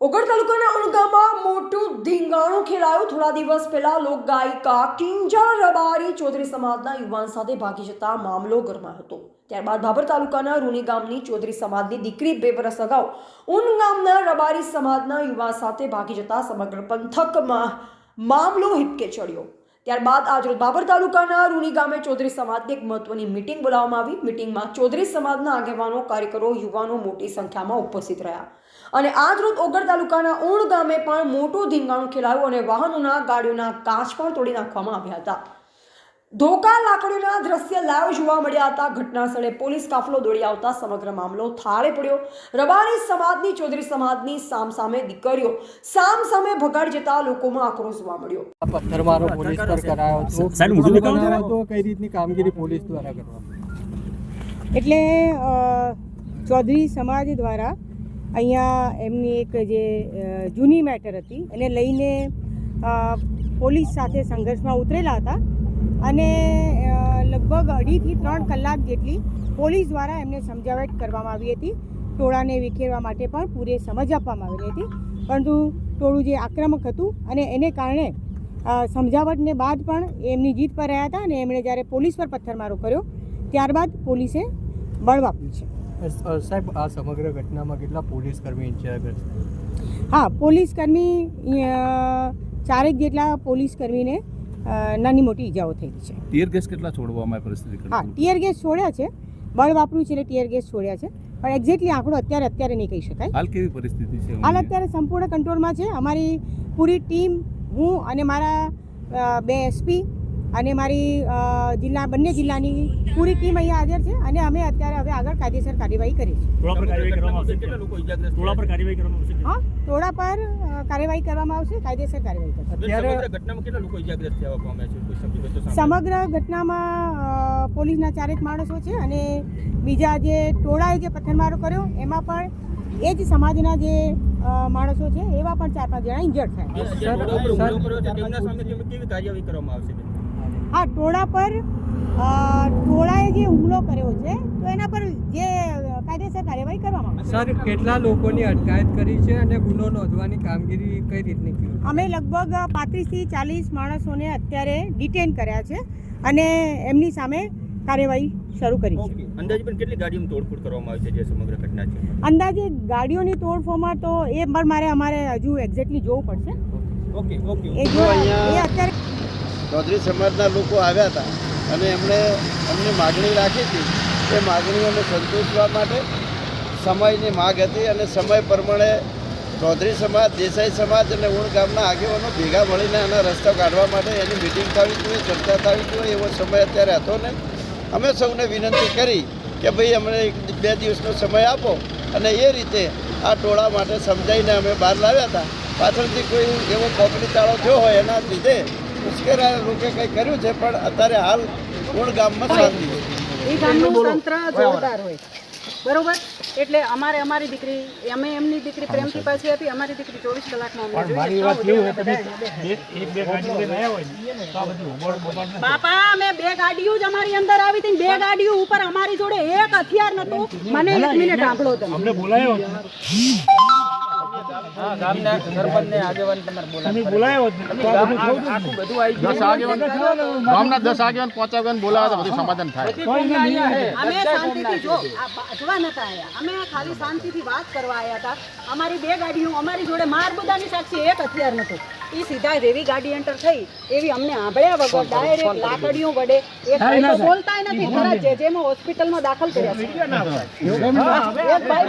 ઓગળ તાલુકાના ઉણગામમાં મોટું ધીંગાણું ખેલાયું। થોડા દિવસ પહેલા લોકગાયિકા કિંજલ રબારી ચૌધરી સમાજના યુવાન સાથે ભાગી જતા મામલો ગરમાયો હતો। ત્યારબાદ ભાભર તાલુકાના રૂની ગામની ચૌધરી સમાજની દીકરી 2 વર્ષ અગાઉ ઉણગામના રબારી સમાજના યુવાન સાથે ભાગી જતા સમગ્ર પંથકમાં મામલો હિપકે ચડ્યો। ત્યારબાદ આજરોજ ભાભર તાલુકાના રૂની ગામે ચૌધરી સમાજની એક મહત્વની મીટિંગ બોલાવવામાં આવી। મીટિંગમાં ચૌધરી સમાજના આગેવાનો, કાર્યકરો, યુવાનો મોટી સંખ્યામાં ઉપસ્થિત રહ્યા અને આજરોજ ઓગળ તાલુકાના ઉણ ગામે પણ મોટું ધીંગાણું ખેલાયું અને વાહનોના, ગાડીઓના કાચ પણ તોડી નાખવામાં આવ્યા હતા। ધોકા લાકડીઓના દ્રશ્ય લાઈવ જોવા મળ્યા હતા। ઘટના સ્થળે પોલીસ કાફલો દોડી આવતા સમગ્ર મામલો થાળે પડ્યો। રબારી સમાજની, ચૌધરી સમાજની સામસામે દીકરીઓ સામસામે ભગાડી જતા લોકોમાં આક્રોશ જોવા મળ્યો। પથ્થરમારો પોલીસ પર કરાયો તો કઈ રીતની કામગીરી પોલીસ દ્વારા કરવામાં? એટલે ચૌધરી સમાજ દ્વારા અહીંયા એમની એક જે જૂની મેટર હતી એને લઈને પોલીસ સાથે સંઘર્ષમાં ઉતરેલા હતા અને લગભગ 2.5 થી 3 કલાક જેટલી પોલીસ દ્વારા એમને સમજાવટ કરવામાં આવી હતી। ટોળાને વિખેરવા માટે પણ પૂરે સમજ આપવામાં આવેલી હતી, પરંતુ ટોળું જે આક્રમક હતું અને એને કારણે સમજાવટને બાદ પણ એમની જીત પર રહ્યા હતા અને એમણે જ્યારે પોલીસ પર પથ્થરમારો કર્યો ત્યારબાદ પોલીસે બળ વાપર્યું છે। સાહેબ, આ સમગ્ર ઘટનામાં કેટલા પોલીસ કર્મી ઇન્ચાર્જ? હા, પોલીસ કર્મી 4 જેટલા પોલીસ કર્મીને નાની મોટી ઈજાઓ થઈ છે। ટીયર ગેસ કેટલા છોડવામાં પરિસ્થિતિ? હા, ટીયર ગેસ છોડ્યા છે, બળ વાપર્યું છે એટલે ટીયર ગેસ છોડ્યા છે, પણ એક્ઝેક્ટલી આંકડો અત્યારે નહીં કહી શકાય। હાલ કેવી પરિસ્થિતિ છે? હાલ અત્યારે સંપૂર્ણ કંટ્રોલમાં છે। અમારી પૂરી ટીમ, હું અને મારા 2 SP અને મારી બંને જિલ્લાની પૂરી ટીમ અહીંયા હાજર છે અને અમે અત્યારે હવે આગળ કાયદેસર કાર્યવાહી કરી છે। ટોળા પર કાર્યવાહી કરવામાં આવશે, કાયદેસર કાર્યવાહી કરશે। સમગ્ર ઘટનામાં પોલીસના 4 માણસો છે અને બીજા જે ટોળાએ જે પથ્થરમારો કર્યો એમાં પણ એ જ સમાજના જે માણસો છે એવા પણ 4-5 જણા ઇન્જર્ડ થયા। હા, ટોળાએ જે હુમલો કર્યો છે તો એના પર જે કાયદેસર કાર્યવાહી કરવામાં આવશે। સર, કેટલા લોકોની અટકાયત કરી છે અને ગુનો નોંધવાની કામગીરી કઈ રીતની કરી? અમે લગભગ 35 થી 40 માણસોને અત્યારે ડિટેન કર્યા છે અને એમની સામે કાર્યવાહી શરૂ કરી છે। અંદાજે પણ કેટલી ગાડીઓની તોડફોડ કરવામાં આવી છે જે સમગ્ર ઘટના છે? અંદાજે ગાડીઓની તોડફોડમાં તો એ પણ અમારે હજુ એક્ઝેક્ટલી જોવું પડશે। એ અત્યારે ચૌધરી સમાજના લોકો આવ્યા હતા અને એમણે અમને માગણી રાખી હતી। એ માગણીઓને સંતોષવા માટે સમયની માગ હતી અને સમય પ્રમાણે ચૌધરી સમાજ, દેસાઈ સમાજ અને ઉણ ગામના આગેવાનો ભેગા મળીને આના રસ્તા કાઢવા માટે એની મિટિંગ થવી જોઈએ, ચર્ચા થવી જોઈએ, એવો સમય અત્યારે હતો નહીં। અમે સૌને વિનંતી કરી કે ભાઈ અમને 1-2 દિવસનો સમય આપો અને એ રીતે આ ટોળા માટે સમજાવીને અમે બહાર લાવ્યા હતા। પાછળથી કોઈ એવો કોકડી ચાળો થયો હોય એના લીધે ઉશ્કેરા લોકે કંઈ કર્યું છે, પણ અત્યારે હાલ ઉણ ગામમાં શાંતિ છે। એ ગામનું તંત્ર જોરદાર હોય, બરોબર? એટલે અમારી દીકરી, અમે એમની દીકરી પ્રેમથી પાછી આપી, અમારી દીકરી 24 કલાકમાં બાપા અમે 2 ગાડીઓ જ અમારી અંદર આવી હતી। 2 ગાડીઓ ઉપર અમારી જોડે એક હથિયાર નતું। મને 1 મિનિટ સાંભળો તમે, અમને બોલાયો ગામના સરપંચને આગેવાન તમારે બોલાયો આખું બધું આવી ગયું। ગામના 10 આગેવાન 5 આગેવાન બોલાવે તો બધું સમાધાન થાય। અમે શાંતિથી જો બાજવા નતા આવ્યા, અમે ખાલી શાંતિથી વાત કરવા આવ્યા હતા। અમારી 2 ગાડીઓ અમારી જોડે મારબુદાની સાક્ષી એક હથિયાર નતું। એ સીધા જેવી ગાડી એન્ટર થઈ એવી અમને આંભળ્યા વગર ડાયરેક્ટ લાકડીઓ વડે એક ભાઈ તો બોલતાય નથી, ખરા જેમાં હોસ્પિટલમાં દાખલ કર્યા છે। એક ભાઈ